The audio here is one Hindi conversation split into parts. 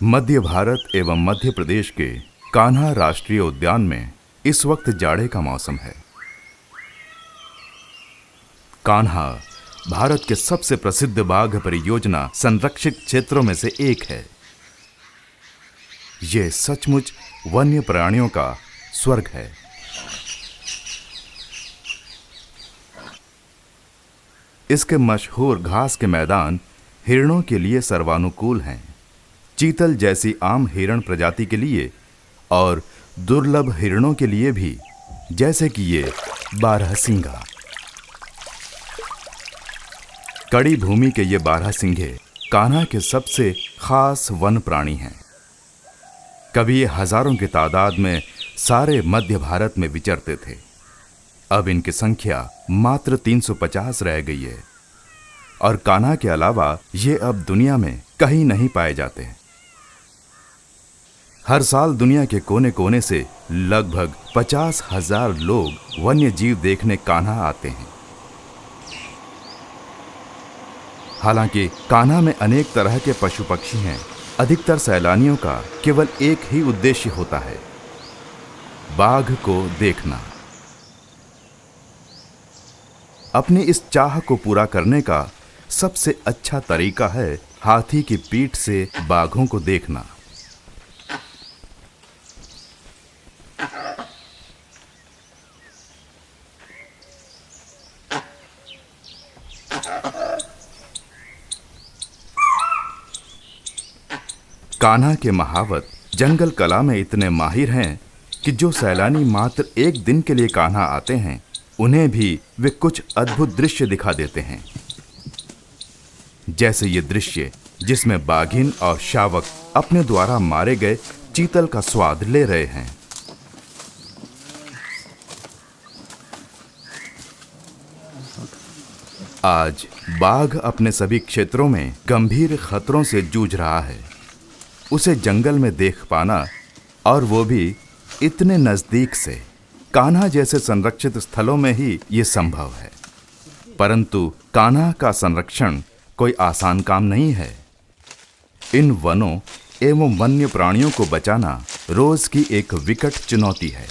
मध्य भारत एवं मध्य प्रदेश के कान्हा राष्ट्रीय उद्यान में इस वक्त जाड़े का मौसम है। कान्हा भारत के सबसे प्रसिद्ध बाघ परियोजना संरक्षित क्षेत्रों में से एक है। ये सचमुच वन्य प्राणियों का स्वर्ग है। इसके मशहूर घास के मैदान हिरणों के लिए सर्वानुकूल हैं, चीतल जैसी आम हिरण प्रजाति के लिए और दुर्लभ हिरणों के लिए भी, जैसे कि ये बारहसिंगा। कड़ी भूमि के ये बारहसिंगे कान्हा के सबसे खास वन प्राणी हैं। कभी ये हजारों की तादाद में सारे मध्य भारत में विचरते थे। अब इनकी संख्या मात्र 350 रह गई है और कान्हा के अलावा ये अब दुनिया में कहीं नहीं पाए जाते। हर साल दुनिया के कोने कोने से लगभग 50,000 लोग वन्य जीव देखने कान्हा आते हैं। हालांकि कान्हा में अनेक तरह के पशु पक्षी हैं। अधिकतर सैलानियों का केवल एक ही उद्देश्य होता है, बाघ को देखना। अपनी इस चाह को पूरा करने का सबसे अच्छा तरीका है हाथी की पीठ से बाघों को देखना। कान्हा के महावत जंगल कला में इतने माहिर हैं कि जो सैलानी मात्र एक दिन के लिए कान्हा आते हैं, उन्हें भी वे कुछ अद्भुत दृश्य दिखा देते हैं। जैसे ये दृश्य जिसमें बाघिन और शावक अपने द्वारा मारे गए चीतल का स्वाद ले रहे हैं। आज बाघ अपने सभी क्षेत्रों में गंभीर खतरों से जूझ रहा है। उसे जंगल में देख पाना, और वो भी इतने नजदीक से, कान्हा जैसे संरक्षित स्थलों में ही ये संभव है। परंतु कान्हा का संरक्षण कोई आसान काम नहीं है। इन वनों एवं वन्य प्राणियों को बचाना रोज की एक विकट चुनौती है।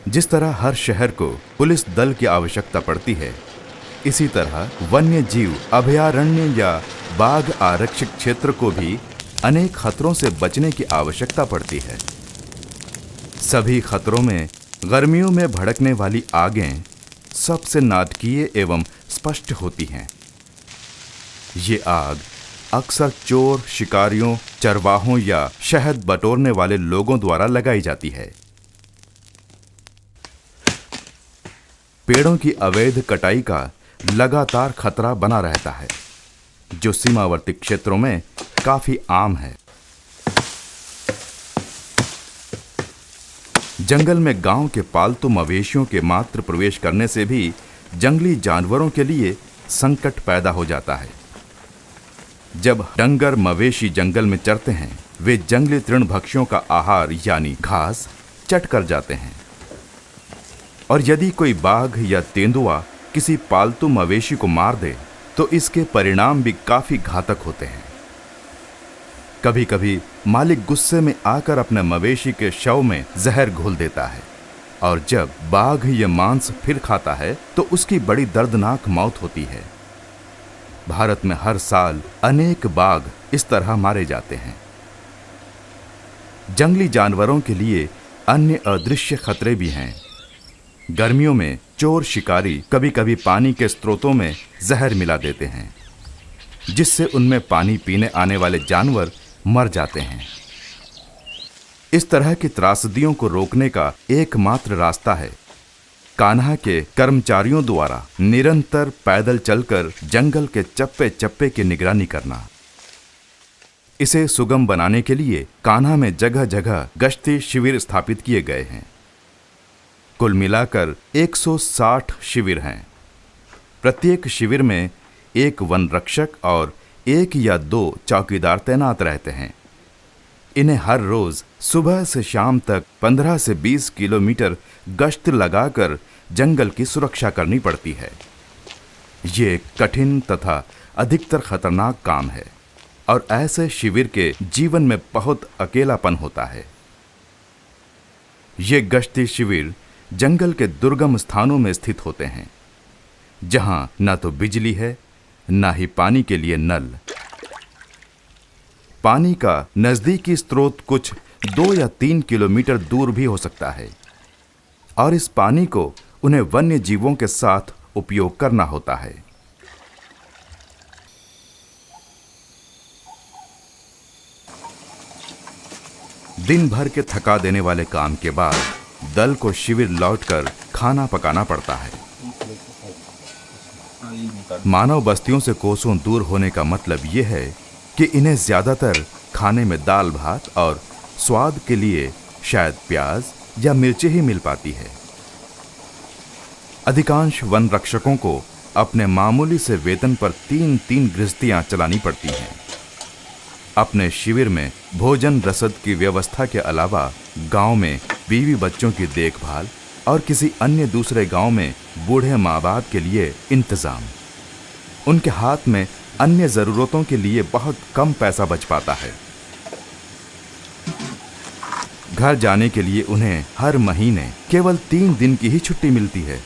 जिस तरह हर शहर को पुलिस दल की आवश्यकता पड़ती है, इसी तरह वन्य जीव अभयारण्य या बाघ आरक्षित क्षेत्र को भी अनेक खतरों से बचने की आवश्यकता पड़ती है। सभी खतरों में गर्मियों में भड़कने वाली आगें सबसे नाटकीय एवं स्पष्ट होती हैं। ये आग अक्सर चोर, शिकारियों, चरवाहों या शहद बटोरने वाले लोगों द्वारा लगाई जाती है। पेड़ों की अवैध कटाई का लगातार खतरा बना रहता है, जो सीमावर्ती क्षेत्रों में काफी आम है। जंगल में गांव के पालतू मवेशियों के मात्र प्रवेश करने से भी जंगली जानवरों के लिए संकट पैदा हो जाता है। जब डंगर मवेशी जंगल में चरते हैं, वे जंगली तृणभक्षियों का आहार यानी घास चट कर जाते हैं। और यदि कोई बाघ या तेंदुआ किसी पालतू मवेशी को मार दे, तो इसके परिणाम भी काफी घातक होते हैं। कभी कभी मालिक गुस्से में आकर अपने मवेशी के शव में जहर घोल देता है, और जब बाघ ये मांस फिर खाता है तो उसकी बड़ी दर्दनाक मौत होती है। भारत में हर साल अनेक बाघ इस तरह मारे जाते हैं। जंगली जानवरों के लिए अन्य अदृश्य खतरे भी हैं। गर्मियों में चोर शिकारी कभी कभी पानी के स्रोतों में जहर मिला देते हैं, जिससे उनमें पानी पीने आने वाले जानवर मर जाते हैं। इस तरह की त्रासदियों को रोकने का एकमात्र रास्ता है कान्हा के कर्मचारियों द्वारा निरंतर पैदल चलकर जंगल के चप्पे चप्पे की निगरानी करना। इसे सुगम बनाने के लिए कान्हा में जगह जगह गश्ती शिविर स्थापित किए गए हैं। कुल मिलाकर 160 शिविर हैं। प्रत्येक शिविर में एक वन रक्षक और 1 या 2 चौकीदार तैनात रहते हैं। इन्हें हर रोज सुबह से शाम तक 15 से 20 किलोमीटर गश्त लगाकर जंगल की सुरक्षा करनी पड़ती है। ये एक कठिन तथा अधिकतर खतरनाक काम है और ऐसे शिविर के जीवन में बहुत अकेलापन होता है। ये गश्ती शिविर जंगल के दुर्गम स्थानों में स्थित होते हैं, जहां न तो बिजली है, न ही पानी के लिए नल। पानी का नजदीकी स्रोत कुछ 2 या 3 किलोमीटर दूर भी हो सकता है और इस पानी को उन्हें वन्य जीवों के साथ उपयोग करना होता है। दिन भर के थका देने वाले काम के बाद दल को शिविर लौटकर खाना पकाना पड़ता है। मानव बस्तियों से कोसों दूर होने का मतलब यह है कि इन्हें ज्यादातर खाने में दाल भात और स्वाद के लिए शायद प्याज या मिर्ची ही मिल पाती है। अधिकांश वन रक्षकों को अपने मामूली से वेतन पर 3-3 गृहस्थियां चलानी पड़ती हैं। अपने शिविर में भोजन रसद की व्यवस्था के अलावा गांव में बीवी बच्चों की देखभाल और किसी अन्य दूसरे गांव में बूढ़े माँ बाप के लिए इंतजाम। उनके हाथ में अन्य जरूरतों के लिए बहुत कम पैसा बच पाता है। घर जाने के लिए उन्हें हर महीने केवल 3 दिन की ही छुट्टी मिलती है।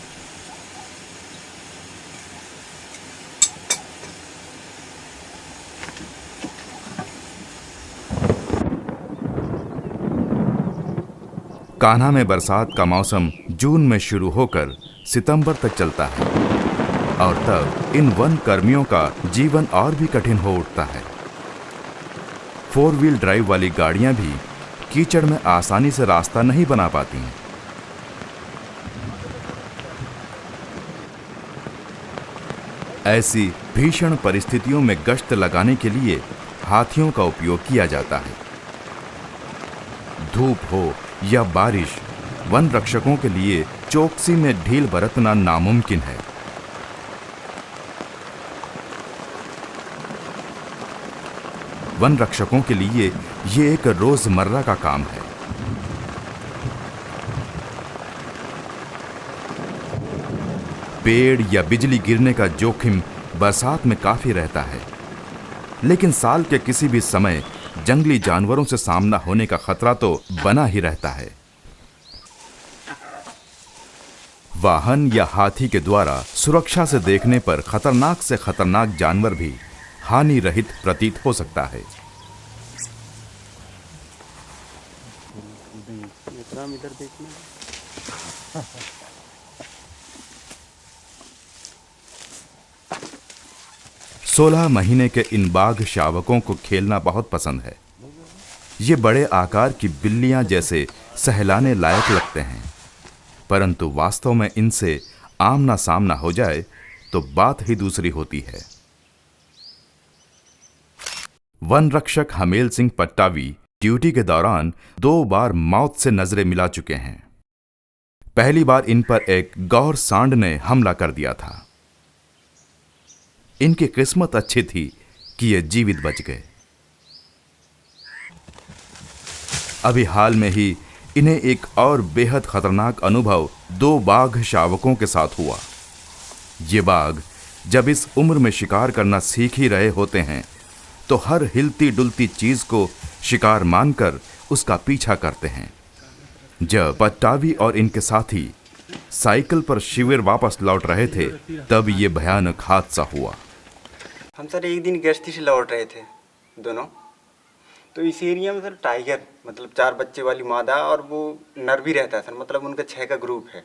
कान्हा में बरसात का मौसम जून में शुरू होकर सितंबर तक चलता है और तब इन वन कर्मियों का जीवन और भी कठिन हो उठता है। 4 व्हील ड्राइव वाली गाड़ियां भी कीचड़ में आसानी से रास्ता नहीं बना पाती हैं। ऐसी भीषण परिस्थितियों में गश्त लगाने के लिए हाथियों का उपयोग किया जाता है। धूप हो या बारिश, वन रक्षकों के लिए चौकसी में ढील बरतना नामुमकिन है। वन रक्षकों के लिए ये एक रोजमर्रा का काम है। पेड़ या बिजली गिरने का जोखिम बरसात में काफी रहता है, लेकिन साल के किसी भी समय जंगली जानवरों से सामना होने का खतरा तो बना ही रहता है। वाहन या हाथी के द्वारा सुरक्षा से देखने पर खतरनाक से खतरनाक जानवर भी हानि रहित प्रतीत हो सकता है। इधर देखना। 16 महीने के इन बाघ शावकों को खेलना बहुत पसंद है। ये बड़े आकार की बिल्लियां जैसे सहलाने लायक लगते हैं, परंतु वास्तव में इनसे आमना सामना हो जाए तो बात ही दूसरी होती है। वन रक्षक हमेल सिंह पट्टावी ड्यूटी के दौरान 2 बार मौत से नजरें मिला चुके हैं। पहली बार इन पर एक गौर सांड ने हमला कर दिया था। इनकी किस्मत अच्छी थी कि ये जीवित बच गए। अभी हाल में ही इन्हें एक और बेहद खतरनाक अनुभव 2 बाघ शावकों के साथ हुआ। ये बाघ जब इस उम्र में शिकार करना सीख ही रहे होते हैं तो हर हिलती डुलती चीज को शिकार मानकर उसका पीछा करते हैं। जब पट्टावी और इनके साथी साइकिल पर शिविर वापस लौट रहे थे तब ये भयानक हादसा हुआ। हम सर एक दिन गश्ती से लौट रहे थे दोनों, तो इस एरिया में सर टाइगर मतलब 4 बच्चे वाली मादा और वो नर भी रहता है सर, मतलब उनका 6 का ग्रुप है।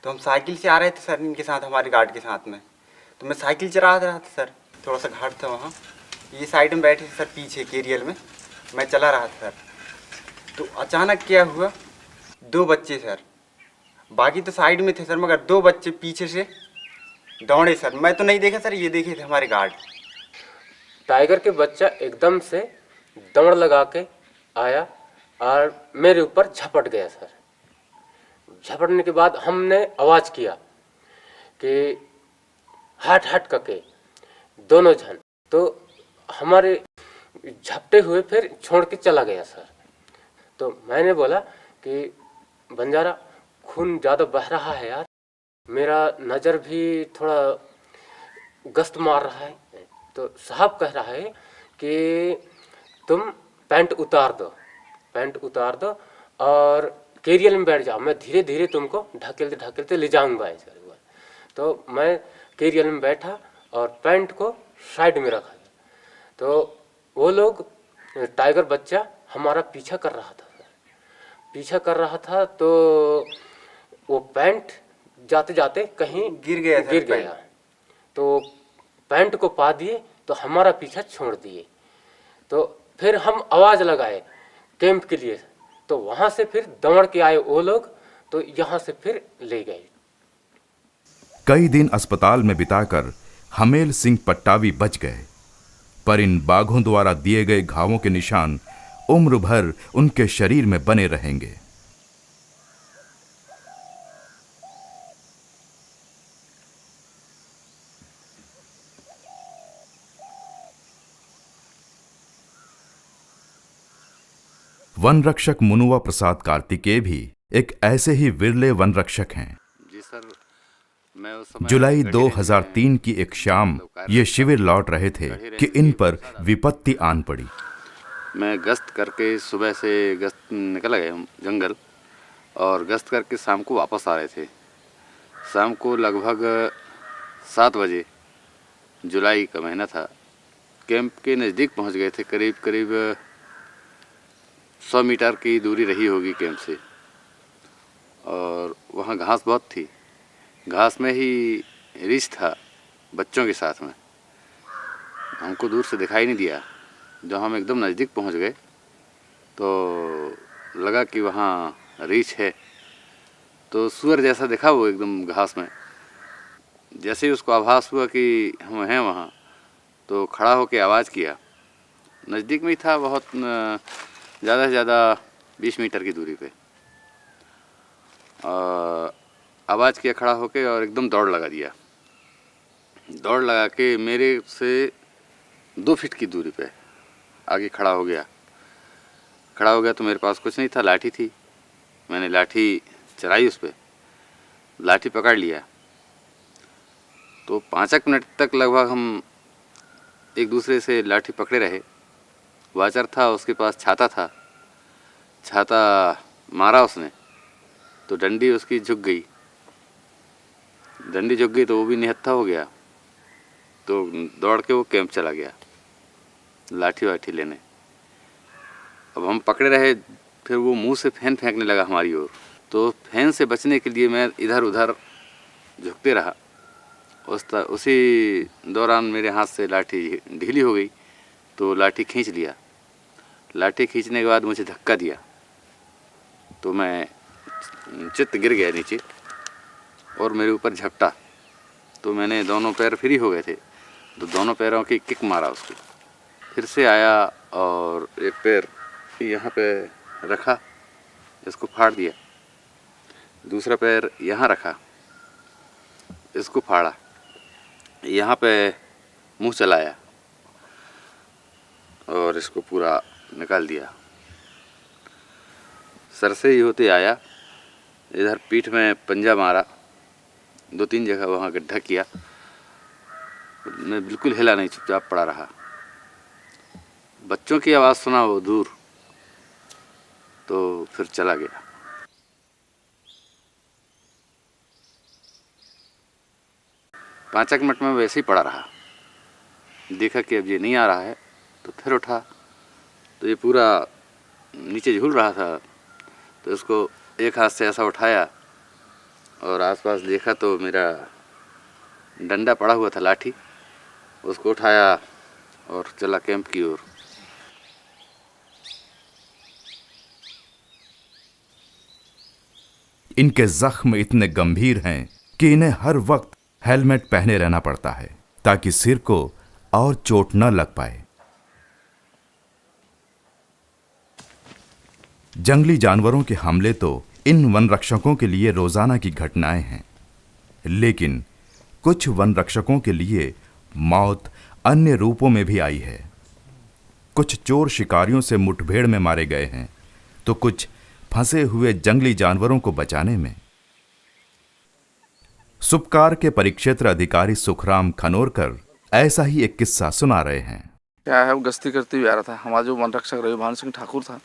तो हम साइकिल से आ रहे थे सर इनके साथ, हमारे गार्ड के साथ में। तो मैं साइकिल चला रहा था सर, थोड़ा सा घाट था वहाँ, ये साइड में बैठे थे सर पीछे केरियल में, मैं चला रहा था सर। तो अचानक क्या हुआ, 2 बच्चे सर, बाकी तो साइड में थे सर, मगर 2 बच्चे पीछे से दौड़े सर। मैं तो नहीं देखा सर, ये देखे थे हमारे गार्ड। टाइगर के बच्चा एकदम से दौड़ लगा के आया और मेरे ऊपर झपट गया सर। झपटने के बाद हमने आवाज़ किया कि हट हट करके दोनों जन, तो हमारे झपटे हुए फिर छोड़ के चला गया सर। तो मैंने बोला कि बंजारा खून ज़्यादा बह रहा है यार, मेरा नज़र भी थोड़ा गश्त मार रहा है, तो साहब कह रहा है कि तुम पैंट उतार दो और कैरियर में बैठ जाओ, मैं धीरे धीरे तुमको ढकेलते ढकेलते ले जाऊंगा ऐसा हुआ। तो मैं कैरियर में बैठा और पैंट को साइड में रखा। तो वो लोग, टाइगर बच्चा हमारा पीछा कर रहा था, तो वो पैंट जाते जाते कहीं गिर गया। तो पैंट को पा दिए तो हमारा पीछा छोड़ दिए। तो फिर हम आवाज़ लगाए कैंप के लिए, तो वहाँ से फिर दौड़ के आए वो लोग, तो यहाँ से फिर ले गए। कई दिन अस्पताल में बिताकर हमेल सिंह पट्टावी बच गए, पर इन बाघों द्वारा दिए गए घावों के निशान उम्र भर उनके शरीर में बने रहेंगे। वन रक्षक मुनुआ प्रसाद कार्तिकेय भी एक ऐसे ही विरले वन रक्षक हैं। जी सर, मैं उस समय जुलाई 2003 की एक शाम ये शिविर लौट रहे थे कि इन पर विपत्ति आन पड़ी। मैं गश्त करके सुबह से गश्त निकल गए हम जंगल, और गश्त करके शाम को वापस आ रहे थे। शाम को लगभग 7 बजे, जुलाई का महीना था, कैंप के नज़दीक पहुंच गए थे। करीब करीब 100 मीटर की दूरी रही होगी कैंप से, और वहाँ घास बहुत थी। घास में ही रीछ था बच्चों के साथ में। हमको दूर से दिखाई नहीं दिया। जब हम एकदम नज़दीक पहुँच गए तो लगा कि वहाँ रीछ है। तो सूअर जैसा दिखा वो एकदम घास में। जैसे ही उसको आभास हुआ कि हम हैं वहाँ, तो खड़ा होकर आवाज़ किया। नज़दीक में ही था, बहुत ज़्यादा से ज़्यादा 20 मीटर की दूरी पे। आवाज़ किया खड़ा होके, और एकदम दौड़ लगा दिया। दौड़ लगा के मेरे से 2 फीट की दूरी पे आगे खड़ा हो गया। तो मेरे पास कुछ नहीं था, लाठी थी। मैंने लाठी चलाई उस पर, लाठी पकड़ लिया। तो 5 मिनट तक लगभग हम एक दूसरे से लाठी पकड़े रहे। वाचर था, उसके पास छाता था, छाता मारा उसने तो डंडी उसकी झुक गई। तो वो भी निहत्था हो गया। तो दौड़ के वो कैंप चला गया लाठी वाठी लेने। अब हम पकड़े रहे, फिर वो मुंह से फैन फेंकने लगा हमारी ओर। तो फैन से बचने के लिए मैं इधर उधर झुकते रहा। उसी दौरान मेरे हाथ से लाठी ढीली हो गई, तो लाठी खींच लिया। लाठी खींचने के बाद मुझे धक्का दिया, तो मैं चित्त गिर गया नीचे और मेरे ऊपर झपटा। तो मैंने दोनों पैर फ्री हो गए थे, तो दोनों पैरों की किक मारा उसको। फिर से आया और एक पैर यहाँ पे रखा, इसको फाड़ दिया। दूसरा पैर यहाँ रखा, इसको फाड़ा। यहाँ पे मुंह चलाया और इसको पूरा निकाल दिया। सर से ही होते आया, इधर पीठ में पंजा मारा, 2-3 जगह वहाँ गड्ढा किया। मैं बिल्कुल हिला नहीं, चुपचाप पड़ा रहा। बच्चों की आवाज़ सुना वो दूर, तो फिर चला गया। पाँच एक मिनट में वैसे ही पड़ा रहा। देखा कि अब ये नहीं आ रहा है, तो फिर उठा, तो ये पूरा नीचे झूल रहा था। तो इसको एक हाथ से ऐसा उठाया और आसपास देखा तो मेरा डंडा पड़ा हुआ था, लाठी। उसको उठाया और चला कैंप की ओर। इनके जख्म इतने गंभीर हैं कि इन्हें हर वक्त हेलमेट पहने रहना पड़ता है, ताकि सिर को और चोट न लग पाए। जंगली जानवरों के हमले तो इन वन रक्षकों के लिए रोजाना की घटनाएं हैं, लेकिन कुछ वन रक्षकों के लिए मौत अन्य रूपों में भी आई है। कुछ चोर शिकारियों से मुठभेड़ में मारे गए हैं, तो कुछ फंसे हुए जंगली जानवरों को बचाने में। सुपकार के परिक्षेत्र अधिकारी सुखराम खनोरकर ऐसा ही एक किस्सा सुना रहे हैं। क्या है, वो गश्ती करते हुए आ रहा था। हमारा जो वन रक्षक रविभान सिंह ठाकुर था,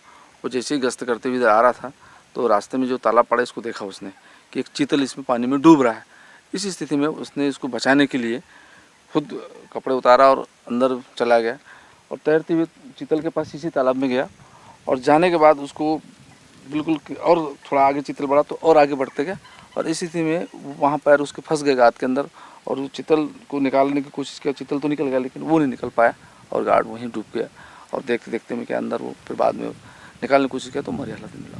वो जैसे ही गश्त करते हुए इधर आ रहा था तो रास्ते में जो तालाब पड़ा इसको देखा उसने कि एक चीतल इसमें पानी में डूब रहा है। इस स्थिति में उसने इसको बचाने के लिए खुद कपड़े उतारा और अंदर चला गया और तैरते हुए चीतल के पास इसी तालाब में गया और जाने के बाद उसको बिल्कुल और थोड़ा आगे चीतल बढ़ा तो और आगे बढ़ते गया और इस स्थिति में वहाँ पैर उसके फंस गए गाद के अंदर और वो चीतल को निकालने की कोशिश किया। चीतल तो निकल गया लेकिन वो नहीं निकल पाया और गार्ड वहीं डूब गया और देखते देखते में क्या अंदर वो फिर बाद में निकालने की कोशिश किया तो मरी हालत में मिला।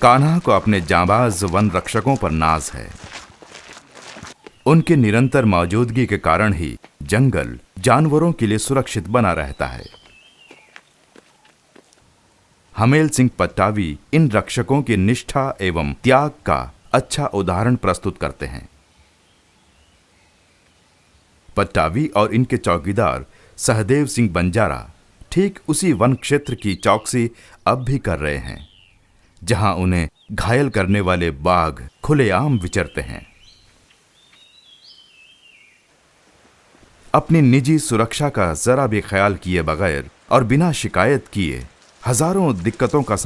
कान्हा को अपने जांबाज वन रक्षकों पर नाज है। उनकी निरंतर मौजूदगी के कारण ही जंगल जानवरों के लिए सुरक्षित बना रहता है। हमेल सिंह पट्टावी इन रक्षकों की निष्ठा एवं त्याग का अच्छा उदाहरण प्रस्तुत करते हैं। पट्टावी और इनके चौकीदार सहदेव सिंह बंजारा ठीक उसी वन क्षेत्र की चौकसी अब भी कर रहे हैं जहां उन्हें घायल करने वाले बाघ खुलेआम विचरते हैं। अपनी निजी सुरक्षा का जरा भी ख्याल किए बगैर और बिना शिकायत किए हजारों दिक्कतों का